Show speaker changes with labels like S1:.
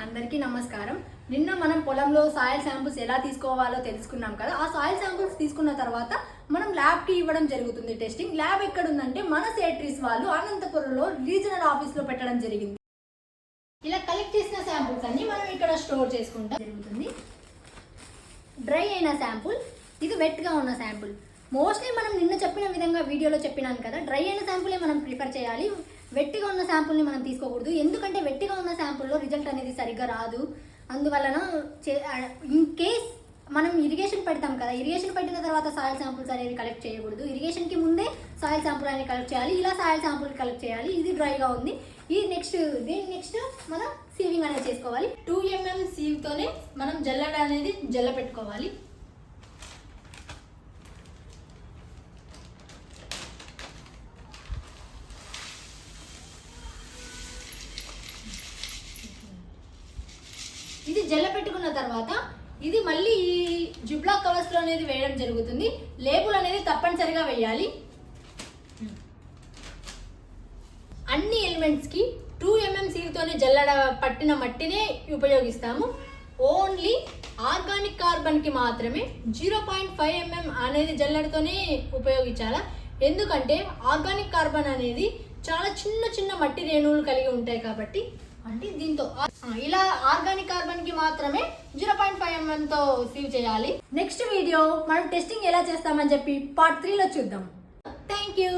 S1: అందరికీ నమస్కారం. నిన్న మనం పొలంలో సాయిల్ శాంపుల్స్ ఎలా తీసుకోవాలో తెలుసుకున్నాం కదా. ఆ సాయిల్ శాంపుల్స్ తీసుకున్న తర్వాత మనం ల్యాబ్కి ఇవ్వడం జరుగుతుంది టెస్టింగ్. ల్యాబ్ ఎక్కడ ఉందంటే మన సేట్రీస్ వాళ్ళు అనంతపురంలో రీజనల్ ఆఫీస్లో పెట్టడం జరిగింది. ఇలా కలెక్ట్ చేసిన శాంపుల్స్ అన్ని మనం ఇక్కడ స్టోర్ చేసుకుంటాం జరుగుతుంది. డ్రై అయిన శాంపుల్, ఇది వెట్గా ఉన్న శాంపుల్. మోస్ట్లీ మనం నిన్న చెప్పిన విధంగా వీడియోలో చెప్పినాను కదా, డ్రై అయిన శాంపులే మనం ప్రిఫర్ చేయాలి. వెట్టిగా ఉన్న శాంపుల్ని మనం తీసుకోకూడదు. ఎందుకంటే వెట్టిగా ఉన్న శాంపుల్లో రిజల్ట్ అనేది సరిగ్గా రాదు. అందువలన ఇన్ కేస్ మనం ఇరిగేషన్ పెడతాం కదా, ఇరిగేషన్ పెట్టిన తర్వాత సాయిల్ శాంపుల్స్ అనేది కలెక్ట్ చేయకూడదు. ఇరిగేషన్కి ముందే సాయిల్ శాంపుల్ అనేది కలెక్ట్ చేయాలి. ఇలా సాయిల్ శాంపుల్ కలెక్ట్ చేయాలి. ఇది డ్రైగా ఉంది. ఇది నెక్స్ట్ మనం సీవింగ్ అనేది చేసుకోవాలి. 2 mm సీవ్తోనే మనం జల్లెడ అనేది జల్ల పెట్టుకోవాలి. ఇది జల్ల పెట్టుకున్న తర్వాత ఇది మళ్ళీ ఈ జిప్లాక్ కవర్స్లో అనేది వేయడం జరుగుతుంది. లేబుల్ అనేది తప్పనిసరిగా వేయాలి. అన్ని ఎలిమెంట్స్కి 2 mm సీవ్తోనే జల్లడ పట్టిన మట్టినే ఉపయోగిస్తాము. ఓన్లీ ఆర్గానిక్ కార్బన్కి మాత్రమే 0.5 mm అనేది జల్లెడతోనే ఉపయోగించాలా. ఎందుకంటే ఆర్గానిక్ కార్బన్ అనేది చాలా చిన్న చిన్న మట్టి రేణువులు కలిగి ఉంటాయి కాబట్టి, అంటే దీంతో ఇలా ఆర్గానిక్ కార్బన్ కి మాత్రమే 0.5 mm తో సీవ్ చేయాలి. నెక్స్ట్ వీడియో మనం టెస్టింగ్ ఎలా చేస్తామని చెప్పి పార్ట్ 3లో చూద్దాం. Thank you.